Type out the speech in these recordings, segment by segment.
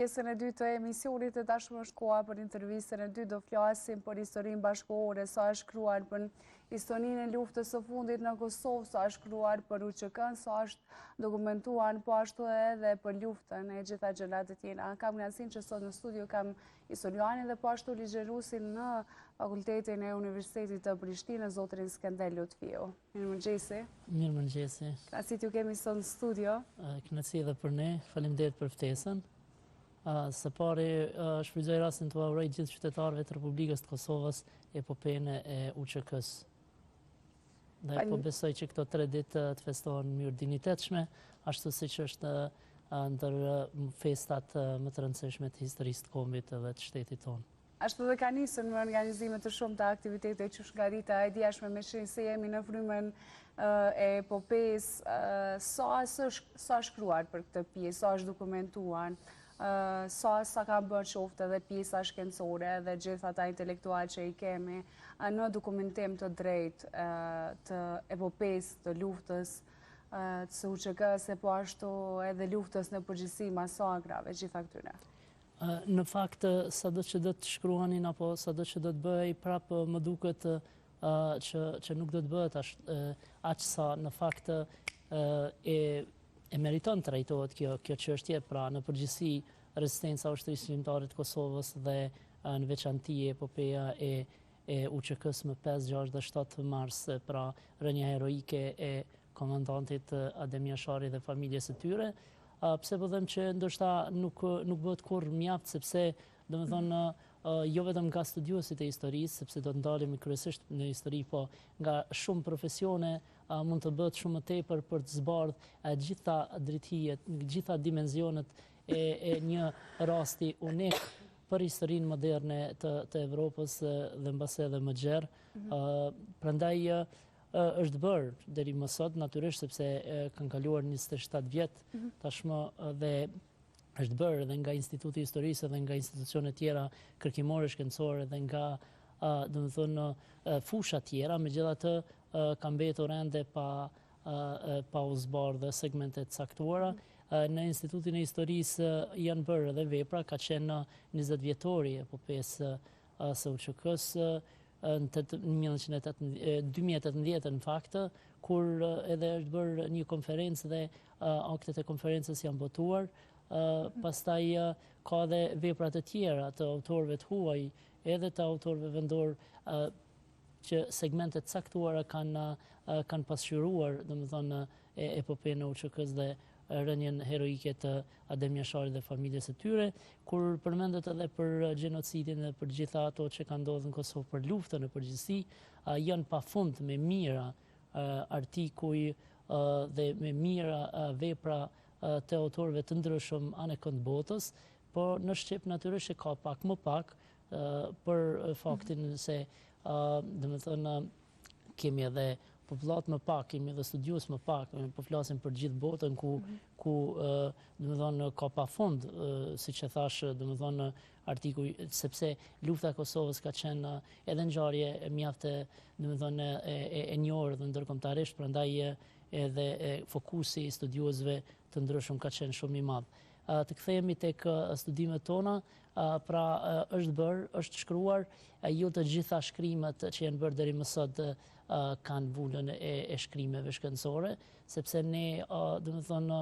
Pjesën e dytë të emisionit e tashmë është koha për intervistën e dytë, do flasim për historinë bashkëkohore, sa është shkruar për historinë e luftës së fundit në Kosovë, sa është shkruar për UÇK-n, sa është dokumentuar po ashtu edhe për luftën e gjitha gjërat e tjera. Kam kënaqësinë që sot në studio kam historianin dhe po ashtu ligjeruesin në Fakultetin e Universitetit të Prishtinës, zotrin Skënder Lutfiu. Mirëmëngjesi. Mirëmëngjesi. Kënaqësi t'ju kemi sot në studio. Kënaqësi edhe për ne, faleminderit për ftesën. Së pari, shfrytëzoj rastin të uroj gjithë qytetarëve të Republikës të Kosovës epopene e UÇK-s. Dhe po besoj që këto 3 ditë të festohen në mënyrë dinjitetshme, ashtu siç është ndër festat më të rëndësishme të historisë të kombit dhe të shtetit tonë. Ashtu dhe ka nisur me organizime të shumta aktivitete që shgarita e djeshme me shenjë se jemi në frymën e epopesë, sa shkruar për këtë pjesë, sa është dokumentuar, sa ka bërë qoftë edhe pjesa shkencore dhe gjithë ata intelektual që i kemi në dokumentim të drejtë të epopesë të luftës të UÇK-s e po ashtu edhe luftës në përgjithësi masakrave, gjitha këtyre. Në fakt, sado që do të shkruanin apo sado që do të bëhej prapë më duket që nuk do të bëhet aq sa në fakt e meriton të trajtohet kjo çështje, pra në përgjithësi rezistenca ushtrisë shqiptare të Kosovës dhe në veçanti epopeja e UÇK-s më 5, 6 dhe 7 mars, pra rënja heroike e komandantit Adem Jashari dhe familjes së tyre. Pse po them që ndoshta nuk bëhet kurrë mjaft, sepse domethënë jo vetëm nga studiuesit e historisë, sepse do të ndalemi kryesisht në histori, po nga shumë profesione mund të bëhet shumë më tepër për të zbardhë gjitha drejtijet, gjitha dimensionet e një rasti unik për historinë moderne të Evropës dhe mbase edhe më gjerë. Prandaj është bërë deri më sot, natyrisht sepse kanë kaluar 27 vjet tashmë dhe është bërë edhe nga Instituti i Historisë dhe nga institucione tjera kërkimore shkencore dhe nga domethënë fusha tjera, megjithatë ka mbetur ende pa u zbardhë segmente të caktuara. Në Institutin e Historisë janë bërë edhe vepra, ka qenë 20 vjetori epopesë së UÇK-s në 2018 në fakt, kur edhe është bërë një konferencë dhe aktet e konferencës janë botuar. Pastaj ka edhe vepra të tjera të autorëve të huaj, edhe të autorëve vendor, që segmentet caktuara kanë pasqyruar, domethënë epopeen e UÇK-s dhe rënjen heroike të Adem Jasharit dhe familjes së tyre, kur përmendet edhe për gjenocidin dhe për gjitha ato që kanë ndodhur në Kosovë, për luftën në përgjithësi, janë pafund me mira artikuj dhe me mira vepra të autorëve të ndryshëm anë kënd botës, por në Shqip natyrisht ka pak më pak për faktin se domethënë kemi edhe popullat më pak, kemi edhe studiues më pak, po flasim për gjithë botën ku domethënë ka pafund, siç e thash, domethënë artikuj, sepse lufta e Kosovës ka qenë edhe ngjarje mjaft domethënë e njohur dhe ndërkombëtarisht, prandaj edhe fokusi i studiuesve të ndryshëm ka qenë shumë i madh. Të kthehemi tek studimet tona, pra është shkruar, jo të gjitha shkrimet që janë bërë deri më sot kanë vulën e shkrimeve shkencore, sepse ne domethënë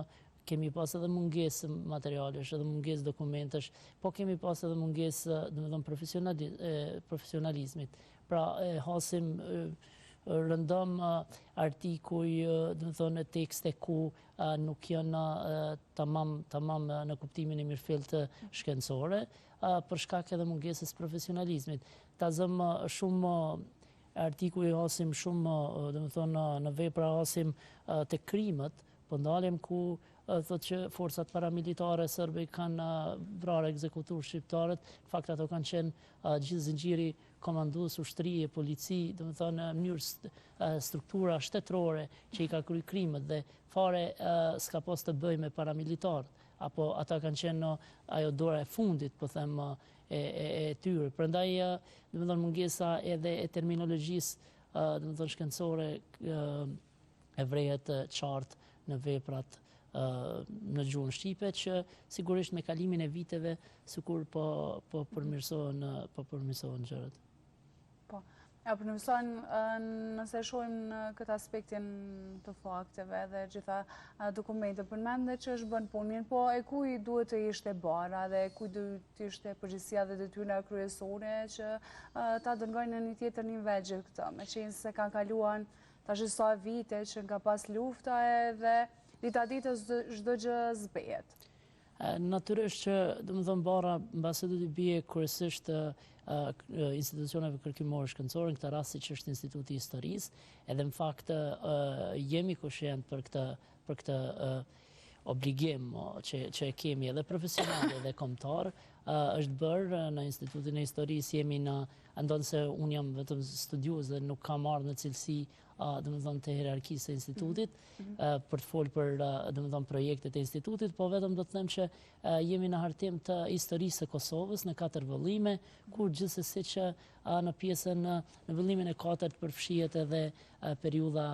kemi pas edhe mungesë materialesh, edhe mungesë dokumentesh, po kemi pas edhe mungesë domethënë profesionalizmit. Pra hasim rëndom artikuj, domethënë tekste ku nuk janë tamam në kuptimin e mirëfillt shkencore, për shkak edhe mungesës profesionalizmit. Ta zëm shumë artikuj, hasim shumë, domethënë në vepra hasim të krimët, po ndalem ku thotë që forcat paramilitare serbe kanë vrarë ekzekutor shqiptarët, në fakt ato kanë qenë gjithë zinxhiri komandues, ushtrie, polici, domethënë në mënyrë struktura shtetërore që i ka kryer krimet dhe fare s'ka pas të bëjë me paramilitarët, apo ata kanë qenë ajo dora e fundit, po them, e tyre. Prandaj domethënë mungesa edhe e terminologjisë domethënë shkencore e vrehet qartë në veprat në gjuhën shqipe që sigurisht me kalimin e viteve sikur po përmirësohen gjërat. Po. Ja, përmirësohen nëse shohim në këtë aspektin të fakteve dhe gjitha dokumente. Përmendë që është bën punë, po e kuj duhet të ishte bara dhe kuj duhet të ishte përgjegjësia dhe detyra kryesore që ta dërgojnë në një tjetër nivel gjithë këtë, meqenëse se kanë kaluar tash sa vite që nga pas lufta edhe dita ditës çdo gjë zbehet. Natyrisht që domethënë bara mbase do të bie kryesisht institucioneve kërkimore shkencore, në këtë rast siç është Instituti i Historisë, edhe në fakt jemi koshient për këtë obligim që e kemi edhe profesional edhe kombëtar, është bërë në Institutin e Historisë, jemi ndonë unë jam vetëm studiues dhe nuk kam marrë në cilësi domethënë të hierarkisë së institutit për të folur për domethënë projektet e institutit, po vetëm do të them që jemi në hartim të historisë së Kosovës në 4 vëllime, kur gjithsesi që në pjesën në vëllimin e 4 përfshihet edhe periudha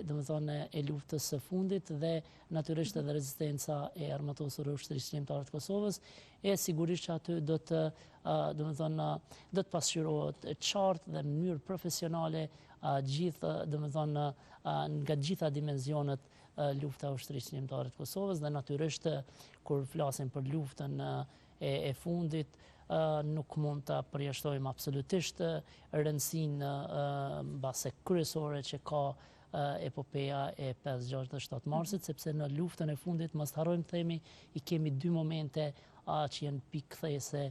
domethënë e luftës së fundit dhe natyrisht edhe rezistenca e armatosur e ushtrisë shqiptare të Kosovës, e sigurisht që aty do të domethënë do të pasqyrohet qartë dhe në mënyrë profesionale gjithë domethënë nga gjitha dimenzionet lufta e ushtrisë shqiptare të Kosovës dhe natyrisht kur flasim për luftën e fundit nuk mund ta përjashtojmë absolutisht rëndësinë mbase kryesore që ka epopeja e 5-6 dhe 7 marsit, sepse në luftën e fundit mos harrojmë themi i kemi 2 momente që janë pikëthese,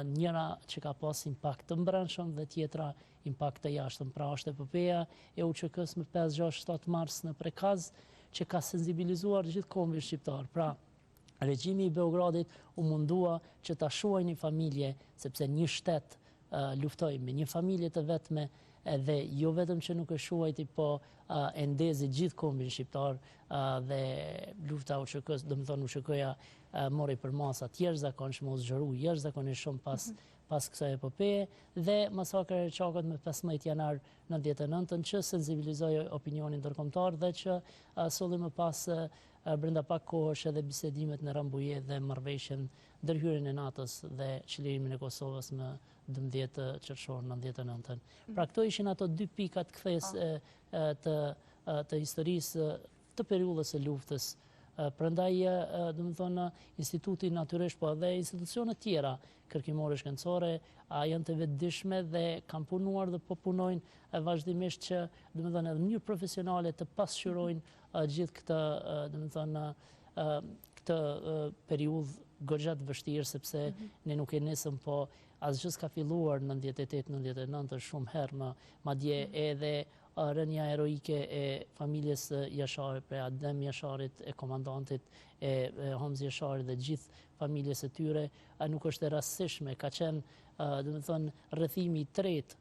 njëra që ka pas impakt të brendshëm dhe tjetra impakt të jashtëm. Pra është epopeja e UÇK-s me 5-6-7 mars në Prekaz që ka sensibilizuar gjithë kombin shqiptar. Pra regjimi i Beogradit u mundua që ta shuaj një familje, sepse një shtet luftoi me një familje të vetme dhe jo vetëm që nuk e shuajti, po e ndezi gjithë kombin shqiptar dhe lufta UÇK-s, domethënë UÇK-ja mori për masa të jashtëzakonshme, u zgjeru jashtëzakonisht shumë pas kësaj epopeje dhe masakri i Çakut me 15 janar 99 që sensibilizoi opinionin ndërkombëtar dhe që solli më pas brenda pak kohësh edhe bisedimet në Rambuje dhe marrëveshjen ndërhyrjen e NATO-s dhe çlirimin e Kosovës në 12 qershor 99. Pra këto ishin ato 2 pikat kthesë të historisë të periudhës së luftës. Prandaj domethënë instituti natyrisht po edhe institucionet tjera kërkimore shkencore janë të vetëdijshme dhe kanë punuar dhe po punojnë vazhdimisht që domethënë në mënyrë profesionale të pasqyrojnë gjithë këtë domethënë këtë periudhë goxha të vështirë, sepse ne nuk e nisëm, po asgjë s'ka filluar në 98-99 shumë herë, madje edhe rënja heroike e familjes Jasharit, pra Adem Jasharit, e komandantit e Hamzi Jasharit dhe gjithë familjes së tyre, nuk është e rastësishme, ka qenë domethënë rrethimi i tretë,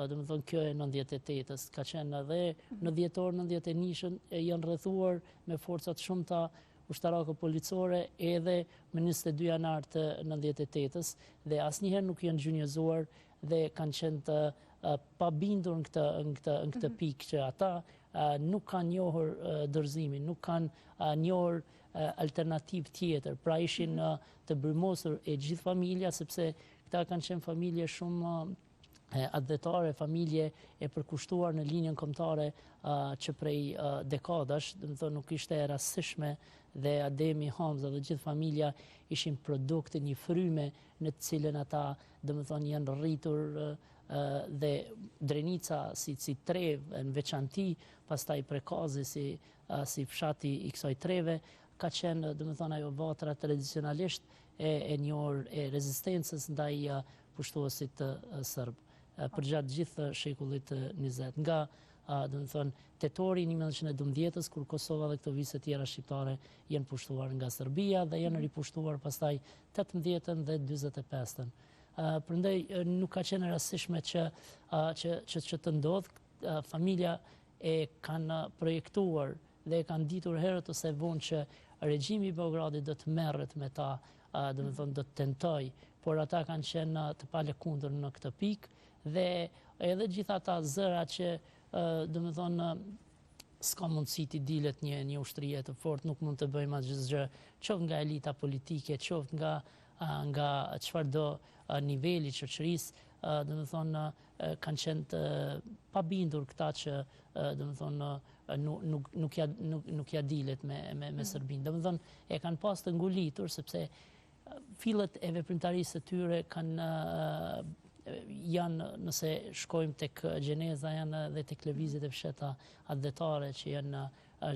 domethënë kjo e 98-s, ka qenë edhe në dhjetor 91-shën janë rrethuar me forca të shumta ushtarake policore edhe më 22 janar të 98-s dhe asnjëherë nuk janë gjynjëzuar dhe kanë qenë të pabindur në këtë pikë që ata nuk kanë njohur dorëzimin, nuk kanë njohur alternativë tjetër, pra ishin të brymosur e gjithë familja, sepse këta kanë qenë familje shumë atletare, familje e përkushtuar në linjën kombëtare që prej dekadash, domethënë nuk ishte e rastësishme dhe Ademi, Hamza dhe gjithë familja ishin produkt e një fryme në të cilën ata domethënë janë rritur dhe Drenica si trev në veçanti, pastaj Prekazi si fshati i kësaj treve, ka qenë domethënë ajo vatra tradicionalisht e njohur e rezistencës ndaj pushtuesit serb përgjatë gjithë shekullit 20. Nga domethënë tetori 1912-s, kur Kosova dhe këto vise tjera shqiptare janë pushtuar nga Serbia dhe janë ripushtuar pastaj 18-ën dhe 45-ën. Prandaj nuk ka qenë rastësishme që të ndodhë, familja e kanë projektuar dhe e kanë ditur herët ose vonë që regjimi i Beogradit do të merret me ta, domethënë do të tentoj, por ata kanë qenë të palëkundur në këtë pikë dhe edhe gjithë ata zëra që domethënë s'ka mundësi t'i dilet një ushtrie të fortë, nuk mund të bëjmë asgjë, qoftë nga elita politike, qoftë nga çfarëdo niveli shoqërisë, domethënë kanë qenë të pabindur këta që domethënë nuk ja dilet me Serbinë. Domethënë e kanë pas të ngulitur sepse fillet e veprimtarisë së tyre janë, nëse shkojmë tek gjeneza, janë dhe tek lëvizjet e fsheta adhetare që janë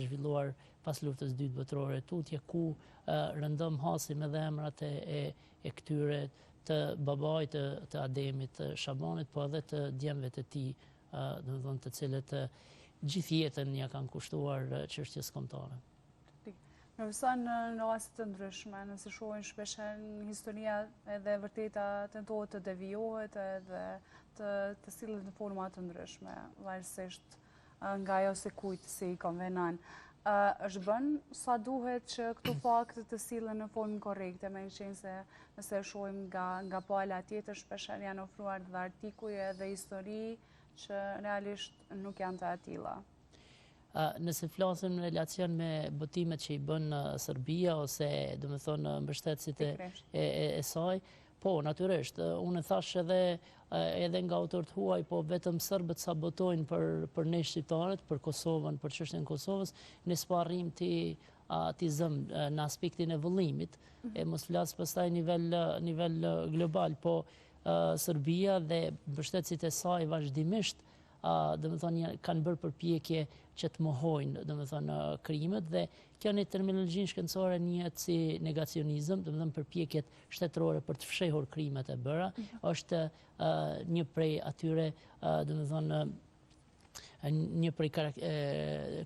zhvilluar pas luftës së dytë botërore tutje, ku rëndom hasim edhe emrat e këtyre të babait të Ademit, të Shabanit, po edhe të djemve të tij, domethënë të cilët gjithë jetën ja kanë kushtuar çështjes kombëtare. Profesor, në raste të ndryshme, nëse shohin shpesh në historia edhe vërteta tentohet të devijohet edhe të sillet në forma të ndryshme, varësisht nga ajo se kujt si konvenon. Është bën sa duhet që këto fakte të sillen në formë korrekte, meqenëse se nëse shohim nga pala tjetër shpesh janë ofruar dhe artikuj dhe histori që realisht nuk janë të atilla. Nëse flasim në relacion me botimet që i bën Serbia ose domethënë mbështetësit e saj, po natyrisht, unë thash edhe nga autorët huaj, po vetëm serbët sabotojnë për ne shqiptarët, për Kosovën, për çështjen e Kosovës, ne s'po arrim ti zëm në aspektin e vëllimit, e mos flas pastaj nivel global, po Serbia dhe mbështetësit e saj vazhdimisht domethënë kanë bërë përpjekje që të mohojnë domethënë krimet dhe kjo në terminologjinë shkencore njihet si negacionizëm, domethënë përpjekjet shtetërore për të fshehur krimet e bëra, është një prej atyre domethënë një prej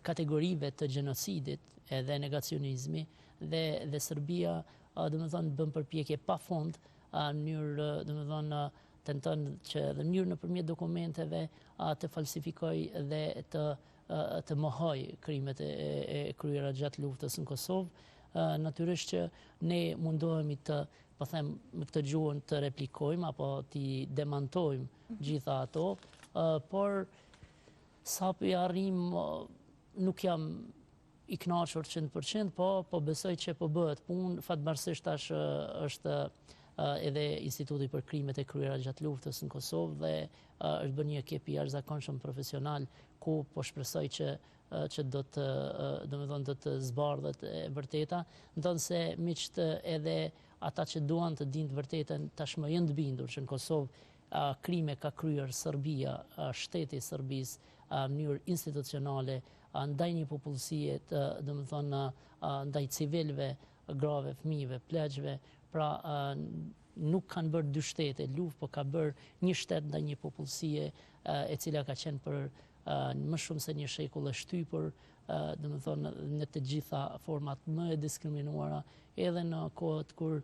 kategorive të gjenocidit edhe negacionizmi dhe Serbia domethënë bën përpjekje pafund në mënyrë domethënë tenton që edhe mënyrë nëpërmjet dokumenteve të falsifikoj dhe të mohoj krimet e kryera gjatë luftës në Kosovë. Natyrisht që ne mundohemi të, po them me këtë gjuhën, të replikojmë apo t'i demantojmë gjitha ato, por sa po i arrim nuk jam i kënaqur 100%, po besoj që po bëhet punë, fatmirësisht tash është edhe Instituti për krimet e kryera gjatë luftës në Kosovë dhe është bërë një ekip i jashtëzakonshëm profesional ku po shpresoj që do të zbardhet e vërteta, ndonse miqt edhe ata që duan të dinë të vërtetën tashmë janë të bindur që në Kosovë krime ka kryer Serbia, shteti i Serbisë në mënyrë institucionale ndaj një popullsie, domethënë ndaj civilëve, grave, fëmijëve, pleqve. Pra nuk kanë bërë dy shtete luftë, po ka bërë një shtet ndaj një popullsie e cila ka qenë për më shumë se një shekull e shtypur, domethënë në të gjitha format më e diskriminuara, edhe në kohët kur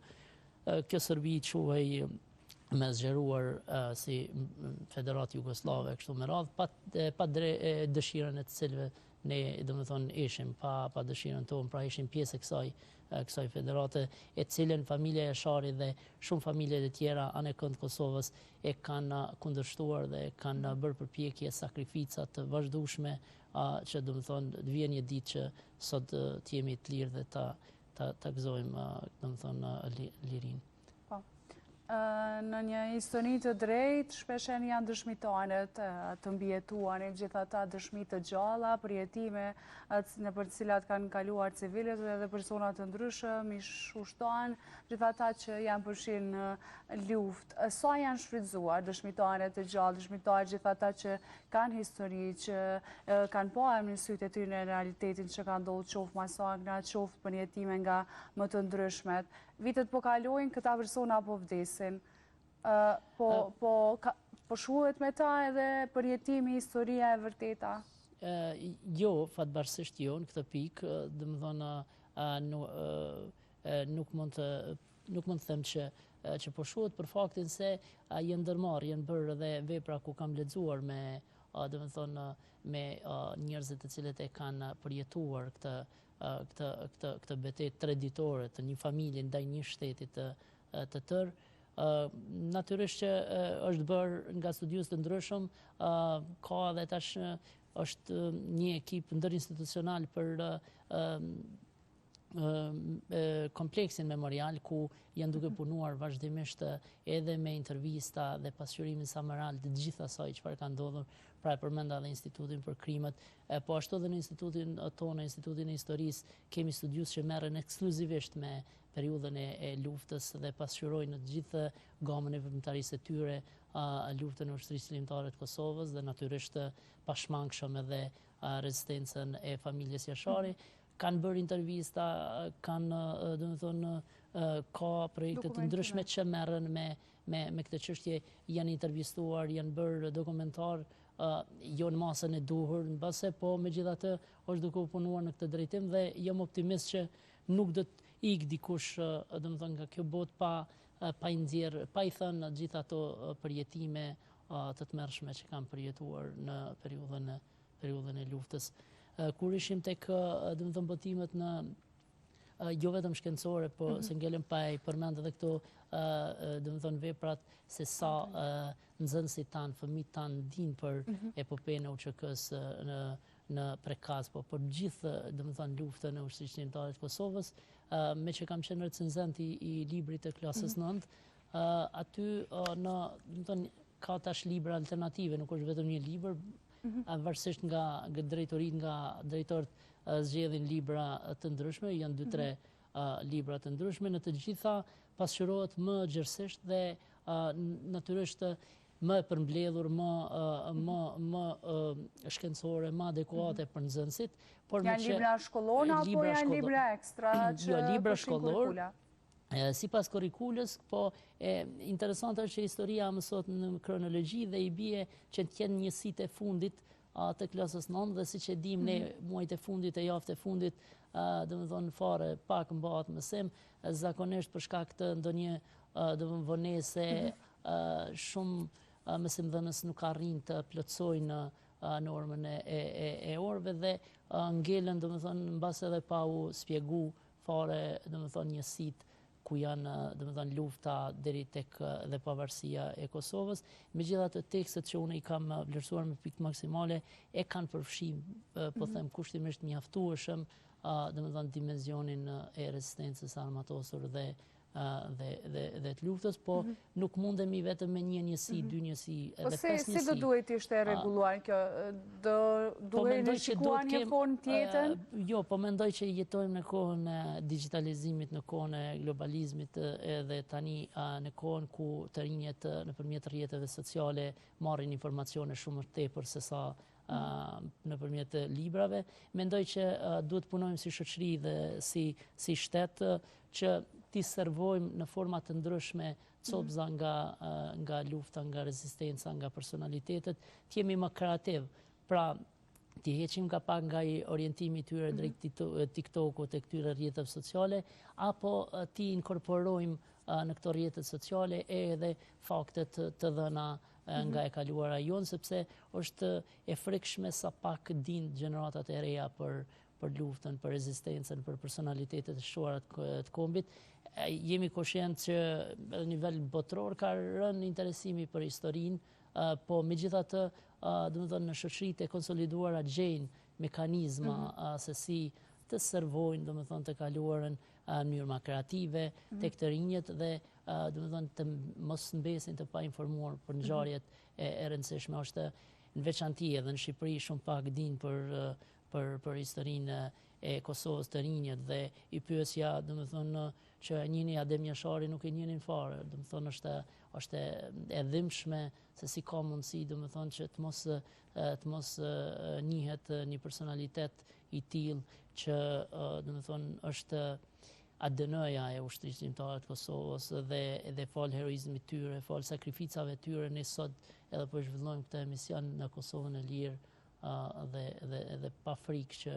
kjo Serbi quhej me zgjeruar si Federatë Jugosllave kështu me radhë, pa dëshirën e të cilëve ne domethënë ishim pa dëshirën tonë, pra ishim pjesë e kësaj federate, e cilën familja Jashari dhe shumë familje të tjera anë e kënd Kosovës e kanë kundërshtuar dhe kanë bërë përpjekje sakrifica të vazhdueshme që domethënë të vjen një ditë që sot të jemi të lirë dhe ta gëzojmë domethënë lirinë. Në një histori të drejtë, shpeshen janë dëshmitarët të mbjetuarit, gjithë ata dëshmi të gjalla, për jetime në për cilat kanë kaluar civilet dhe personat të ndryshëm, ish ushtan, gjithë ata që janë përfshirë në luftë. Sa janë shfrytzuar dëshmitarët të gjallë, dëshmitarët gjithë ata që kanë histori, që kanë pohem në sytë e tyre në realitetin që kanë ndodhur qoftë masakra, qoftë për jetime nga më të ndryshmet. Vitet po kalojnë, këta persona po vdesin. Po shuhet me ta edhe përjetimi, historia e vërteta? Jo, fatbarësisht jo, në këtë pikë, domethënë nuk mund të them që po shuhet për faktin se janë ndërmarrë, janë bërë edhe vepra ku kam lexuar me domethënë me njerëzit të cilët e kanë përjetuar këtë betejë treditore të një familje ndaj një shteti të tërë. Natyrisht që është bërë nga studiues të ndryshëm, ka edhe tash është një ekip ndërinstitucional për kompleksin memorial ku janë duke punuar vazhdimisht edhe me intervista dhe pasqyrimin samaral të gjithë asaj çfarë ka ndodhur, pra e përmenda dhe Institutin për Krimet, po ashtu edhe në institutin tonë, Institutin e Historisë, kemi studius që merren ekskluzivisht me periudhën e luftës dhe pasqyrojnë në të gjithë gamën e veprimtarisë së tyre luftën e ushtrisë ligjtare të Kosovës dhe natyrisht pashmangshëm edhe rezistencën e familjes Jashari. Kanë bërë intervista, kanë, ka projekte të ndryshme që merren me këtë çështje, janë intervistuar, janë bërë dokumentar, jo në masën e duhur, në base, po megjithatë është duke u punuar në këtë drejtim dhe jam optimist që nuk do të ikë dikush, nga kjo botë pa i nxjerrë, pa i thënë gjithë ato përjetime të tmerrshme që kanë përjetuar në periudhën e luftës. Kur ishim tek botimet në jo vetëm shkencore, po se ngelem pa i përmend edhe këto veprat se sa nxënësit tanë, fëmijët tanë dinë për epopejën e UÇK-s në Prekaz, po për gjithë luftën e ushtrisë ligjtare të Kosovës, me që kam qenë recenzent i librit të klasës 9, aty ka tash libra alternative, nuk është vetëm një libër, varësisht nga drejtorit, nga drejtorët zgjedhin libra të ndryshme, janë 2-3 libra të ndryshme, në të gjitha pasqyrohet më gjerësisht dhe natyrisht më e përmbledhur, më shkencore, më adekuate për nxënësit. Janë libra shkollore apo janë libra ekstra që libra shkollor? Sipas kurrikulës, po interesante është që historia mësohet në kronologji dhe i bie që të jenë njësitë e fundit të klasës 9 dhe siç e dim ne muajt e fundit e javët e fundit, fare pak mbahet mësim, zakonisht për shkak të ndonjë vonese shumë mësimdhënës nuk arrin të plotësojnë normën e orëve dhe ngelen mbas edhe pa u shpjegu fare njësitë ku janë lufta deri tek dhe pavarësia e Kosovës. Megjithatë tekstet që unë i kam vlerësuar me pikë maksimale e kanë përfshirë, po them kushtimisht mjaftueshëm, dimensionin e rezistencës armatosur dhe të luftës, po nuk mundemi vetëm me një njësi, 2 njësi, edhe 5 njësi. Si do duhet ishte rregulluar kjo? Do duhet rishikuar një formë tjetër? Jo, po mendoj që jetojmë në kohën e digitalizimit, në kohën e globalizmit edhe tani në kohën ku të rinjet nëpërmjet rrjeteve sociale marrin informacione shumë të tepër se sa nëpërmjet librave. Mendoj që duhet punojmë si shoqëri dhe si shtet që ti servojmë në forma të ndryshme copza nga lufta, nga rezistenca, nga personalitetet, të jemi më kreativ. Pra, ti heqim ka pak nga i orientimi tyre drejt TikTok-ut e këtyre rrjeteve sociale, apo ti inkorporojmë në këto rrjetet sociale edhe faktet të dhëna nga e kaluara jonë, sepse është e frikshme sa pak dinë gjeneratat e reja për luftën, për rezistencën, për personalitetet e shuara të kombit. Jemi koshient që në nivel botror ka rënë interesimi për historinë, po megjithatë, në shoqëritë e konsoliduara gjejnë mekanizma se si të servojnë, të kaluarën në mënyrë më kreative, tek të rinjët dhe të mos mbesin të pa informuar për ngjarjet e rëndësishme. Është në veçanti edhe në Shqipëri shumë pak dinë për historinë e Kosovës të rinjët dhe i pyesja, që njëni Adem Jashari nuk e njënin fare, është e dhimbshme se si ka mundësi, që të mos njihet një personalitet i tillë që, është ADN-ja e ushtrisë ligjtare të Kosovës dhe fal heroizmit tyre, fal sakrificave tyre, ne sot edhe po zhvillojmë këtë emision në Kosovën e lirë dhe pa frikë që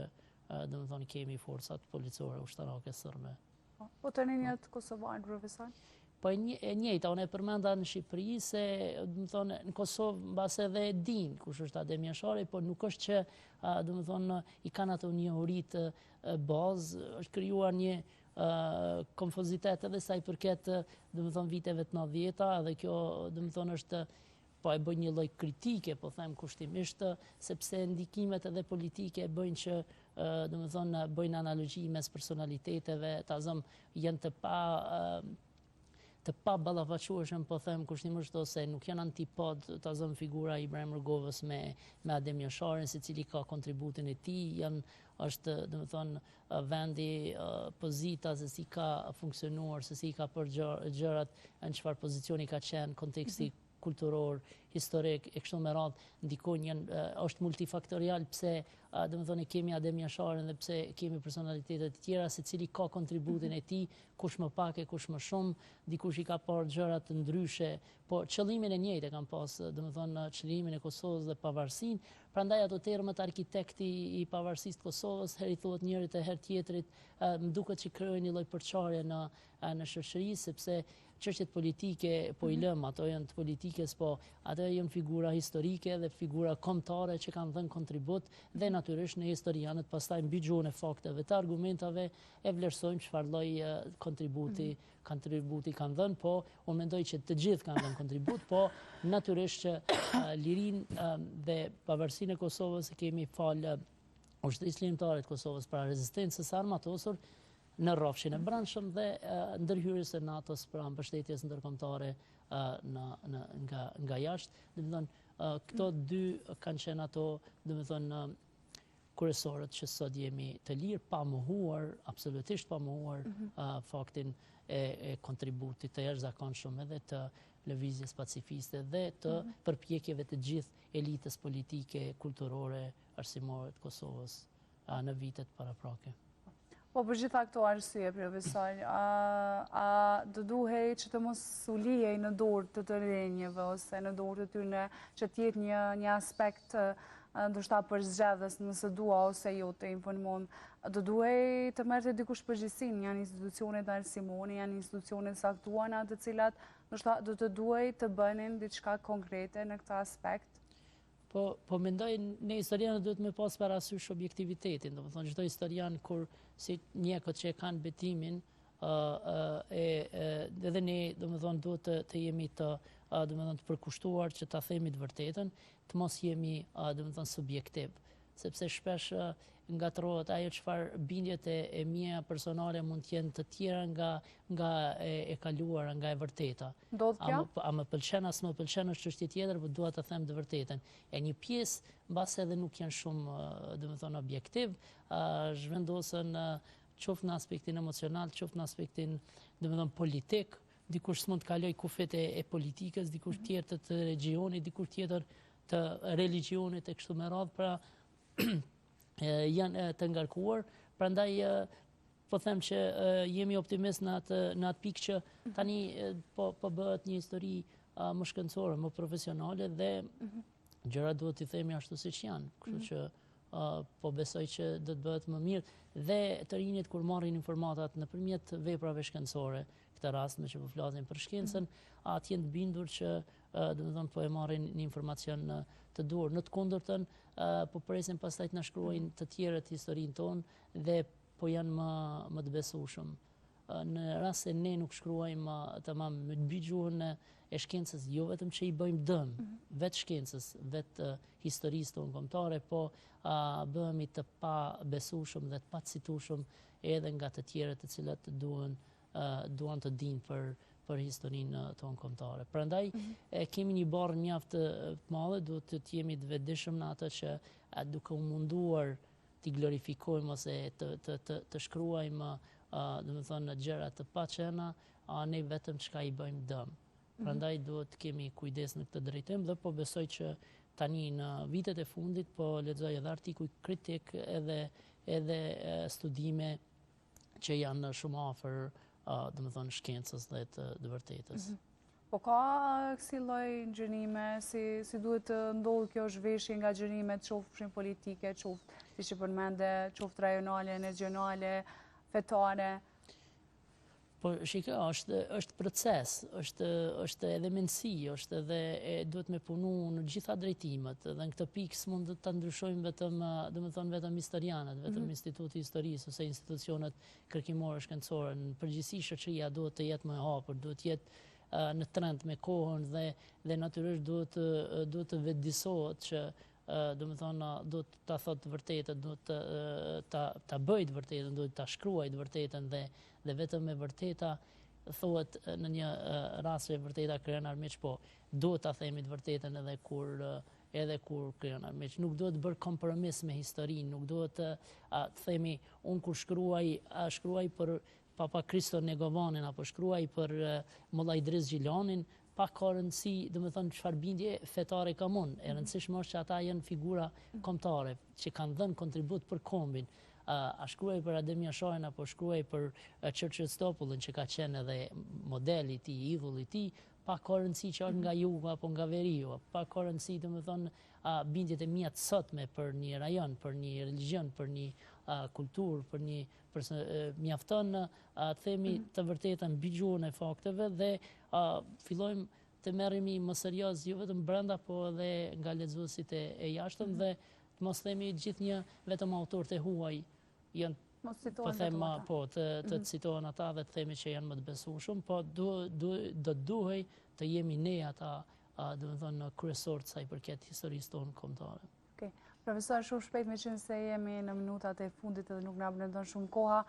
kemi forcat policore ushtarake sërbe. Po të rinjët kosovarë, profesor? Po e njëjta, unë e përmenda në Shqipëri se në Kosovë mbas edhe din kush është Adem Jashari, po nuk është që i kanë ato një uritë bazë, është krijuar një kompozitet edhe sa i përket viteve të 90-ta, dhe kjo është po e bëjnë një lloj kritike, po them kushtimisht, sepse ndikimet edhe politike bëjnë që domethënë bëjnë analogji mes personaliteteve, janë të pa ballafaqoheshëm, po them kushtimisht, ose nuk janë antipod, figura e Ibrahim Rrugovës me Adem Jasharin, secili ka kontributin e tij, është domethënë vendi, pozita, se si ka funksionuar, se si ka përgjigjer gjërat, në çfarë pozicioni ka qenë, konteksti kulturor, historik, e kështu me radhë, ndikojnë, është multifaktorial pse domethënë kemi Adem Jasharin dhe pse kemi personalitete të tjera, secili ka kontributin e tij, kush më pak e kush më shumë, dikush i ka parë gjëra të ndryshe, po qëllimin e njëjtë kanë pas, domethënë çlimin e Kosovës dhe pavarësinë. Prandaj ato termat arkitekti i pavarësisë të Kosovës, herë i thuhet njërit e herë tjetrit, më duket që krijojnë një lloj përçarje në shoqëri, sepse çështjet politike po i lëm, ato janë të politikës, po ato janë figura historike dhe figura kombëtare që kanë dhënë kontribut, dhe natyrisht ne historianët pastaj mbi gjuhën e fakteve të argumentave e vlerësojmë çfarë lloj kontributi kanë dhënë, po unë mendoj që të gjithë kanë dhënë kontribut, po natyrisht që lirinë dhe pavarësinë e Kosovës kemi falë ushtrisë lirimtare të Kosovës para rezistencës armatosur, në rrafshin e brendshëm dhe ndërhyrjes së NATO-s pra mbështetjes ndërkombëtare nga jashtë. Domethënë këto dy kanë qenë ato, domethënë kryesorët që sot jemi të lirë, pa mohuar, absolutisht pa mohuar faktin e kontributit të jashtëzakonshëm edhe të lëvizjes pacifiste dhe të përpjekjeve të gjithë elitës politike, kulturore, arsimore të Kosovës në vitet paraprake. Po për gjitha këto arsye, profesor, a do duhej që të mos u lihej në dorë të rinjve ose në dorë të tyre që të jetë një aspekt ndoshta për zgjedhës nëse dua ose jo të informon, do duhej të merrte dikush përgjegjësinë, janë institucionet arsimore, janë institucionet saktuara të cilat ndoshta do të duhej të bënin diçka konkrete në këtë aspekt? Po mendoj, ne historianët duhet me pas parasysh objektivitetin, domethënë çdo historian kur si njekët që e kanë betimin, edhe ne domethënë duhet të jemi të përkushtuar që ta themi të vërtetën, të mos jemi domethënë subjektiv, sepse shpesh ngatrohet ajo çfarë bindjet e mia personale mund të jenë të tjera nga e kaluara, nga e vërteta. Ndodh kjo? A më pëlqen as më pëlqen është çështje tjetër, por dua të them të vërtetën. E një pjesë mbas edhe nuk janë shumë domethënë objektiv, zhvendosen qoftë në aspektin emocional, qoftë në aspektin domethënë politik, dikush s'mund të kaloj kufet e politikës, dikush tjetër të regjionit, dikush tjetër të religionit e kështu me radhë, pra janë të ngarkuar, prandaj po them që jemi optimist në atë pikë që tani po bëhet një histori më shkencore, më profesionale dhe gjërat duhet t'i themi ashtu siç janë, kështu që po besoj që do të bëhet më mirë dhe të rinjt kur marrin informatat nëpërmjet veprave shkencore, këtë rast me që po flasim për shkencën, atë janë të bindur që domethënë po e marrin një informacion të dur. Në të kundërtën, po presin pastaj të na shkruajnë të tjerët historinë tonë dhe po janë më të besueshëm. Në rast se ne nuk shkruajmë tamam me mbi gjuhën e shkencës, jo vetëm që i bëjmë dëm vetë shkencës, vetë historisë tonë kombëtare, po bëhemi të pa besueshëm dhe të pa citueshëm edhe nga të tjerët të cilët duan të dinë për historinë tonë kombëtare. Prandaj kemi një barë mjaft të madhe, duhet të jemi të vetëdijshëm në atë që duke u munduar t'i glorifikojmë ose të shkruajmë domethënë gjëra të paqena, ne vetëm çka i bëjmë dëm. Prandaj duhet të kemi kujdes në këtë drejtim dhe po besoj që tani në vitet e fundit po lexoj edhe artikuj kritik edhe studime që janë shumë afër domethënë shkencës dhe të vërtetës. Po ka kësi lloj gjërime, si duhet të ndodhë kjo zhveshje nga gjërimet qofshin politike, qoftë, si që përmende, qoftë rajonale, regionale, fetare? Po shiko, është proces, është edhe mendësi, është edhe duhet me punu në gjitha drejtimet, dhe në këtë pikë s'mund të ndryshojmë vetëm historianët, vetëm Instituti i Historisë ose institucionet kërkimore shkencore. Në përgjithësi shoqëria duhet të jetë më e hapur, duhet të jetë në trend me kohën dhe natyrisht duhet të vetëdijsohet që do të thonë duhet ta thotë të vërtetën, duhet ta bëjë të vërtetën, duhet ta shkruajë të vërtetën dhe vetëm me vërteta thuhet në një rast që vërteta krijon armiq, po duhet ta themi të vërtetën edhe kur krijon armiq. Nuk duhet bërë kompromis me historinë, nuk duhet të themi unë kur shkruaj për Papa Kristo Negovanin apo shkruaj për Molla Idris Gjilanin, pa ka rëndësi, do të thonë çfarë bindje fetare kam unë. E rëndësishme është që ata janë figura kombëtare që kanë dhënë kontribut për kombin. A shkruaj për Ademir Shahin apo shkruaj për Churchill Stopullin që ka qenë edhe modeli i tij, idhulli i tij, pa ka rëndësi që është nga jugu apo nga veriu, pa ka rëndësi do të thonë bindjet e mia të sotme për një rajon, për një religjion, për një kulturë, për një mjafton të themi të vërtetën mbi gjuhën e fakteve dhe fillojmë të merremi më serioz jo vetëm brenda, po edhe nga lexuesit e jashtëm dhe të mos themi gjithnjë vetëm autorët e huaj janë po them po të citohen ata dhe të themi që janë më të besueshëm, po do duhej të jemi ne ata do të thonë kryesor të sa i përket historisë tonë kombëtare. Okej. Profesor, shumë shpejt me qenë se jemi në minutat e fundit edhe nuk na blendon shumë koha,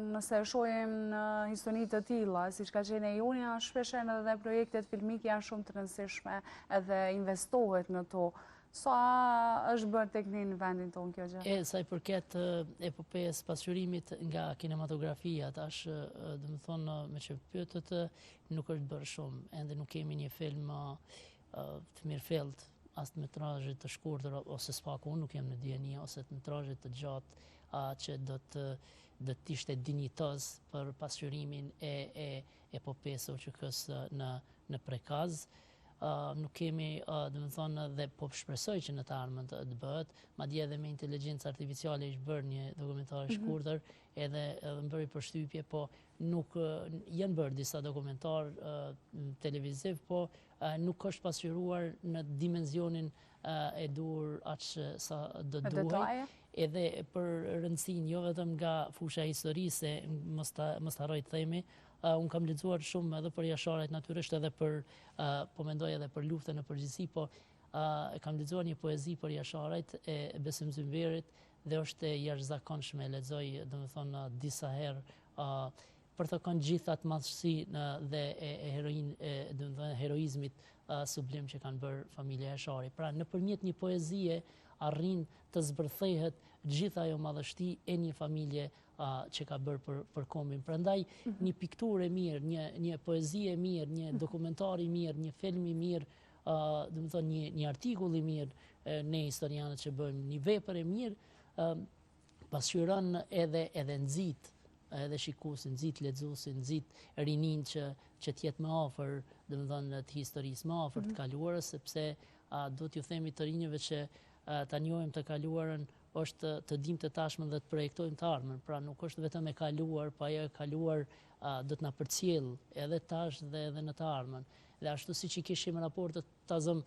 nëse shohim në histori të tilla, siç ka qenë e Jonia, shpesh edhe projektet filmike janë shumë të rëndësishme edhe investohet në to. Sa është bërë tek ne në vendin tonë kjo gjë? Sa i përket epopes pasqyrimit nga kinematografia, tash do të thonë me që pyetët nuk është bërë shumë, ende nuk kemi një film të mirëfillt, as të metrazhe të shkurtër ose s'pak unë nuk jam në dieni, ose të metrazhe të gjatë që do të ishte dinjitoz për pasqyrimin e epopesë OÇK-s në prekaz. Nuk kemi, do të thonë, dhe po shpresoj që në të ardhmen të bëhet, madje edhe me inteligjencë artificiale është bërë një dokumentar i shkurtër, edhe më bëri përshtypje, po nuk janë bërë disa dokumentar televiziv, po nuk është pasqyruar në dimenzionin e dur aq sa do duhej. Edhe për rëndësinë jo vetëm nga fusha historise, mos ta harroj të themi, unë kam lexuar shumë edhe për jasharajt natyrisht edhe po mendoj edhe për luftën në përgjithësi, po kam lexuar një poezi për jasharajt e Besim Zymberit dhe është e jashtëzakonshme, e lexoj domethënë disa herë për të kanë gjithë atë madhësi dhe domethënë heroizmit sublim që kanë bërë familja Jashari. Pra nëpërmjet një poezie arrin të zbërthehet gjithë ajo madhështi e një familje që ka bërë për kombin. Prandaj një pikturë e mirë, një poezi e mirë, një dokumentar i mirë, një film i mirë, domethënë një artikull i mirë, ne historianët që bëjmë një vepër e mirë, pasqyron edhe nxit edhe shikuesin, nxit lexuesin, nxit rinin që të jetë më afër, domethënë të historisë, më afër të kaluarës, sepse duhet ju themi të rinjëve që ta njohim të kaluarën është të dimë të tashmen dhe të projektojmë të ardhmen. Pra nuk është vetëm e kaluar, pa ajo e kaluar do të na përcjell edhe tash dhe edhe në të ardhmen. Dhe ashtu siç i kishim raportet tazëm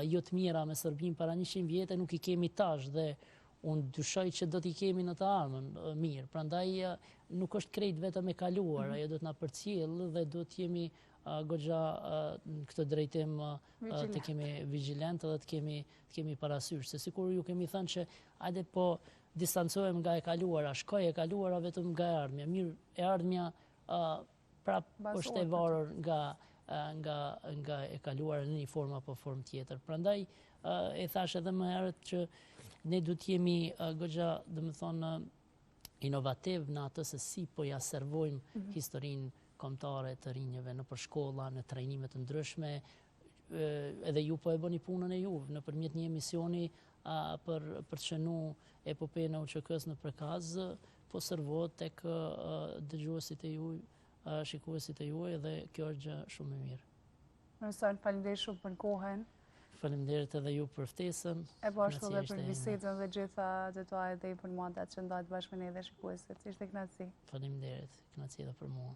jo të mira me Serbinë para 100 vjetë, nuk i kemi tash dhe unë dyshoj që do t'i kemi në të ardhmen mirë. Prandaj nuk është krejt vetëm e kaluar, ajo do të na përcjell dhe do të jemi goxha në këtë drejtim të kemi vigjilent dhe të kemi parasysh. Se sikur ju kemi thënë që hajde po distancohem nga e kaluara, shkoj e kaluara vetëm nga e ardhmja. Mirë, e ardhmja prapë është e varur nga e kaluara në një formë apo formë tjetër. Prandaj e thash edhe më herët që ne du të jemi goxha, domethënë, inovativ në atë se si po ja servojmë historinë kombëtare të rinjëve nëpër shkolla, në trajnime të ndryshme, edhe ju po e bëni punën e juve nëpërmjet një emisioni për të shënuar epopejën e OÇK-s në prekaz, po servohet tek dëgjuesit e juaj, shikuesit e juaj dhe kjo është gjë shumë e mirë. Profesor, faleminderit shumë për kohën. Faleminderit edhe ju për ftesën. E po ashtu dhe për bisedën dhe gjitha detajet dhe informatat që ndajt bashkë me ne dhe shikuesit. Ishte kënaqësi. Faleminderit, kënaqësi edhe për mua.